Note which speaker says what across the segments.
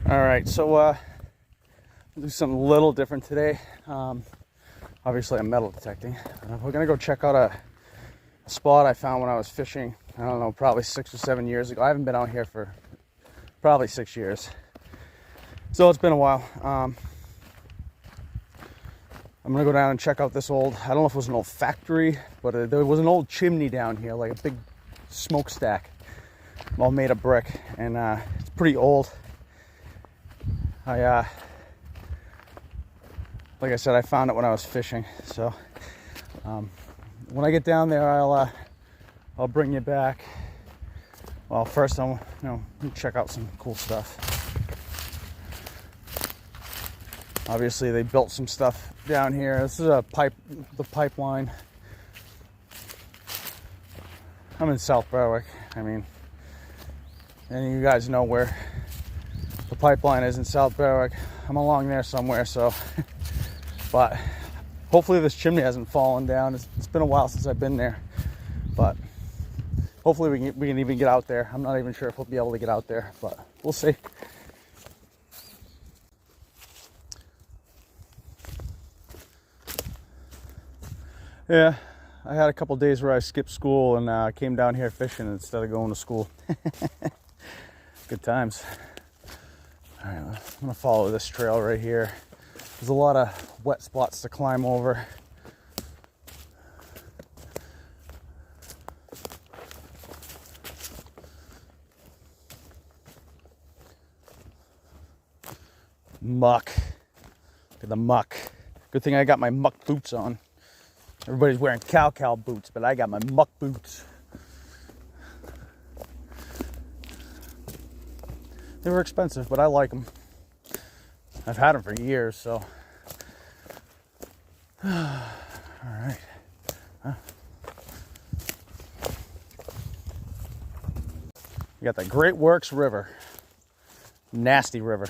Speaker 1: All right, so I'll do something a little different today. Obviously, I'm metal detecting. We're gonna go check out a spot I found when I was fishing. I don't know, probably 6 or 7 years ago. I haven't been out here for probably 6 years, so it's been a while. I'm gonna go down and check out this old, I don't know if it was an old factory, but there was an old chimney down here, like a big smokestack, all made of brick, and it's pretty old. Like I said, I found it when I was fishing, so when I get down there, I'll bring you back. Well, first I'll check out some cool stuff. Obviously, they built some stuff down here. This is the pipeline. I'm in South Berwick. I mean, and you guys know where the pipeline is in South Berwick. I'm along there somewhere, so. But hopefully this chimney hasn't fallen down. It's been a while since I've been there, but hopefully we can even get out there. I'm not even sure if we'll be able to get out there, but we'll see. Yeah, I had a couple days where I skipped school and came down here fishing instead of going to school. Good times. All right, I'm gonna follow this trail right here. There's a lot of wet spots to climb over. Muck. Look at the muck. Good thing I got my muck boots on. Everybody's wearing cow boots, but I got my muck boots. They were expensive, but I like them. I've had them for years, so. All right. Huh. You got the Great Works River. Nasty river.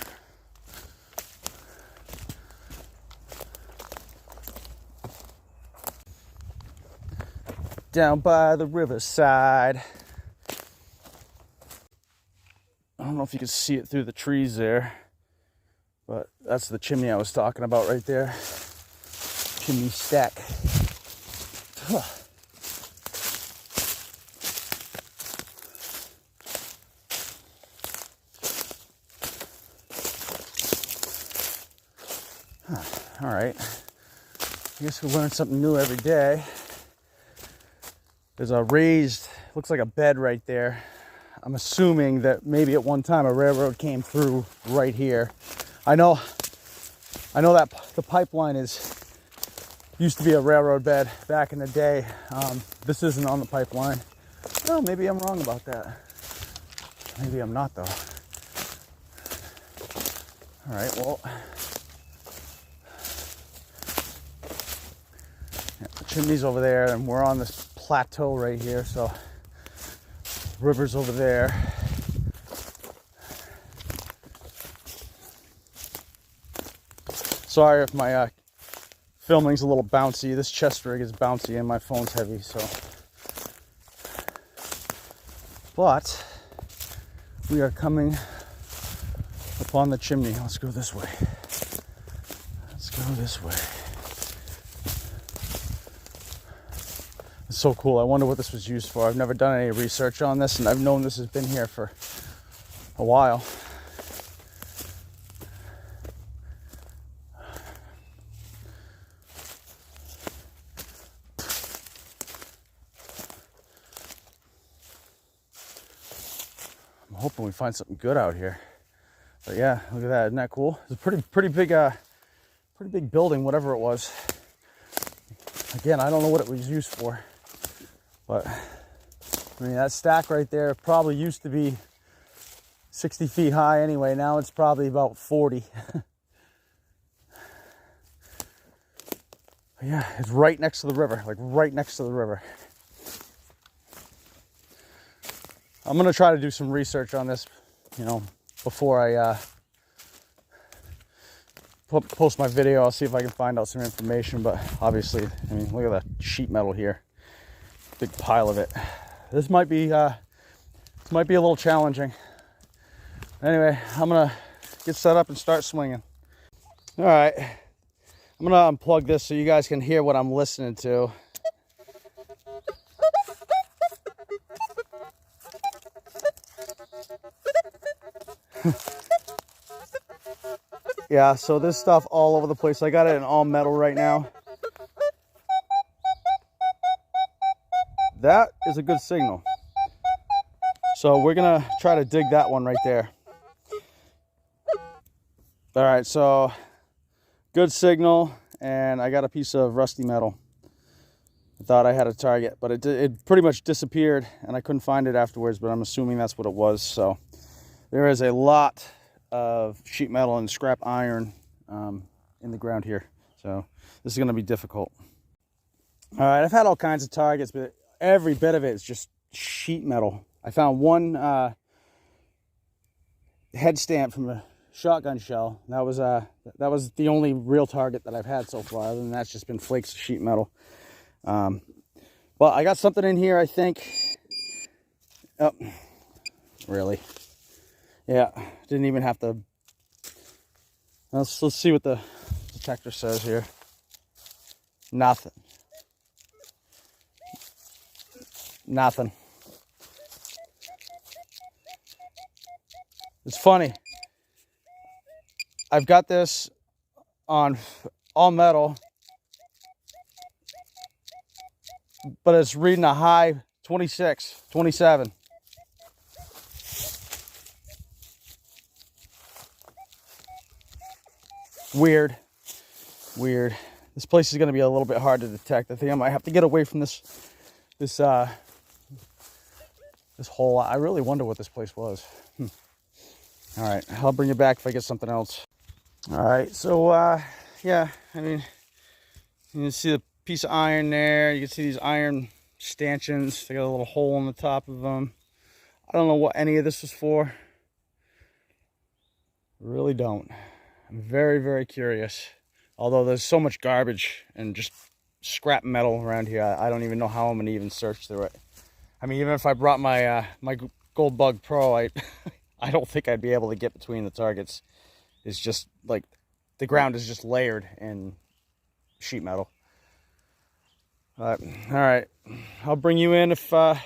Speaker 1: Down by the riverside. I don't know if you can see it through the trees there, but that's the chimney I was talking about right there. Chimney stack. All right. I guess we learn something new every day. There's a raised, looks like a bed right there. I'm assuming that maybe at one time a railroad came through right here. I know that the pipeline used to be a railroad bed back in the day. This isn't on the pipeline. Oh, maybe I'm wrong about that. Maybe I'm not, though. All right, well. Yeah, the chimney's over there, and we're on this plateau right here, so river's over there. Sorry if my filming's a little bouncy. This chest rig is bouncy and my phone's heavy, so. But we are coming upon the chimney. Let's go this way. Let's go this way. It's so cool. I wonder what this was used for. I've never done any research on this, and I've known this has been here for a while. I'm hoping we find something good out here. But yeah, look at that. Isn't that cool? It's a pretty big building, whatever it was. Again, I don't know what it was used for. But, I mean, that stack right there probably used to be 60 feet high anyway. Now it's probably about 40. Yeah, it's right next to the river, like right next to the river. I'm going to try to do some research on this, before I post my video. I'll see if I can find out some information, but obviously, I mean, look at the sheet metal here. Big pile of it. This might be a little challenging. Anyway, I'm gonna get set up and start swinging. All right, I'm gonna unplug this so you guys can hear what I'm listening to. Yeah, so this stuff all over the place. I got it in all metal right now. That is a good signal. So we're gonna try to dig that one right there. All right, so good signal, and I got a piece of rusty metal. I thought I had a target, but it pretty much disappeared, and I couldn't find it afterwards, but I'm assuming that's what it was. So there is a lot of sheet metal and scrap iron in the ground here. So this is gonna be difficult. All right, I've had all kinds of targets, but every bit of it is just sheet metal. I found one head stamp from a shotgun shell. That was the only real target that I've had so far. Other than that, it's just been flakes of sheet metal. Well, I got something in here, I think. Oh, really? Yeah, didn't even have to. Let's see what the detector says here. Nothing. Nothing. It's funny. I've got this on all metal, but it's reading a high 26, 27. Weird. Weird. This place is going to be a little bit hard to detect. I think I might have to get away from this hole. I really wonder what this place was. All right, I'll bring you back if I get something else. All right, so yeah, I mean, you can see the piece of iron there. You can see these iron stanchions. They got a little hole in the top of them. I don't know what any of this was for. Really don't. I'm very, very curious. Although there's so much garbage and just scrap metal around here, I don't even know how I'm gonna even search through it. I mean, even if I brought my my Goldbug Pro, I don't think I'd be able to get between the targets. It's just like the ground is just layered in sheet metal. All right, I'll bring you in if I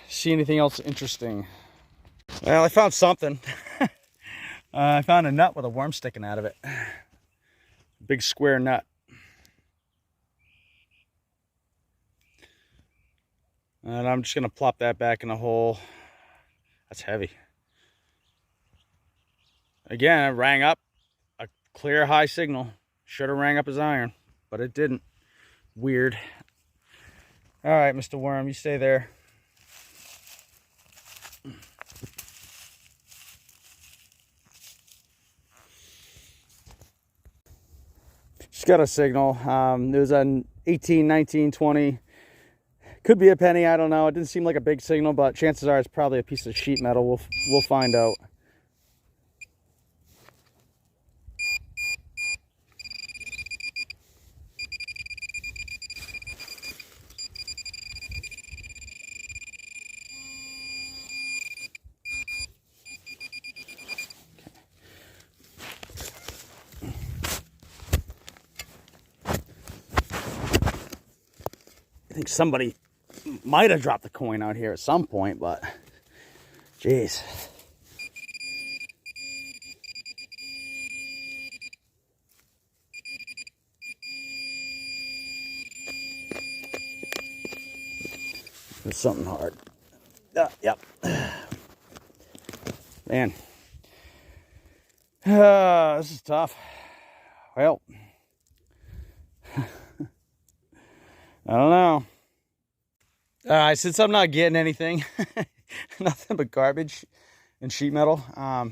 Speaker 1: see anything else interesting. Well, I found something. I found a nut with a worm sticking out of it. Big square nut. And I'm just gonna plop that back in the hole. That's heavy. Again, it rang up a clear high signal. Should have rang up as iron, but it didn't. Weird. All right, Mr. Worm, you stay there. Just got a signal. It was an 18, 19, 20. Could be a penny, I don't know. It didn't seem like a big signal, but chances are it's probably a piece of sheet metal. We'll find out. I think somebody might have dropped the coin out here at some point, but jeez. There's something hard. Yep. Man. This is tough. Well, I don't know. Since I'm not getting anything, nothing but garbage and sheet metal, I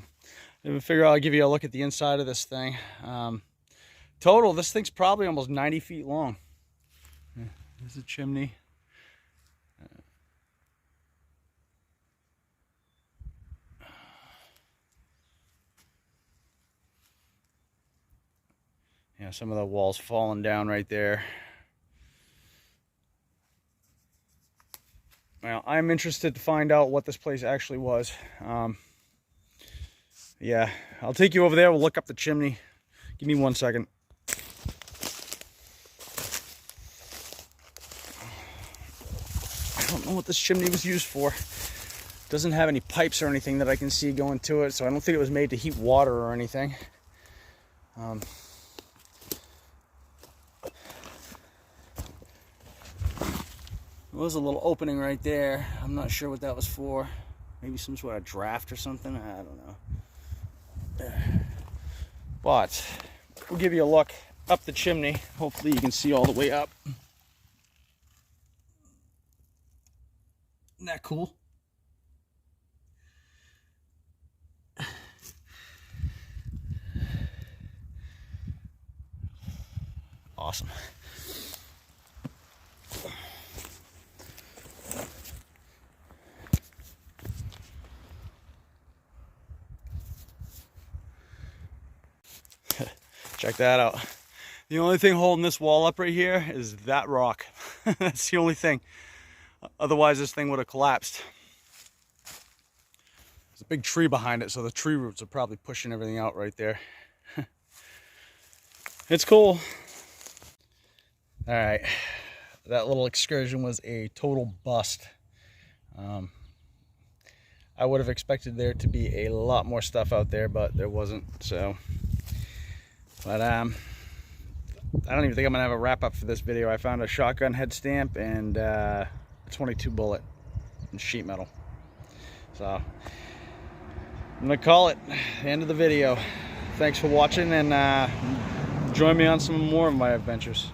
Speaker 1: figure I'll give you a look at the inside of this thing. Total, this thing's probably almost 90 feet long. There's a chimney. Yeah, some of the walls falling down right there. Well, I'm interested to find out what this place actually was. Yeah, I'll take you over there. We'll look up the chimney. Give me 1 second. I don't know what this chimney was used for. Doesn't have any pipes or anything that I can see going to it, so I don't think it was made to heat water or anything. There was a little opening right there. I'm not sure what that was for. Maybe some sort of draft or something. I don't know. But we'll give you a look up the chimney. Hopefully you can see all the way up. Isn't that cool? Awesome. Check that out. The only thing holding this wall up right here is that rock. That's the only thing. Otherwise, this thing would have collapsed. There's a big tree behind it, so the tree roots are probably pushing everything out right there. It's cool. All right, that little excursion was a total bust. I would have expected there to be a lot more stuff out there, but there wasn't. So, but I don't even think I'm gonna have a wrap up for this video. I found a shotgun head stamp and a 22 bullet and sheet metal. So I'm gonna call it the end of the video. Thanks for watching, and join me on some more of my adventures.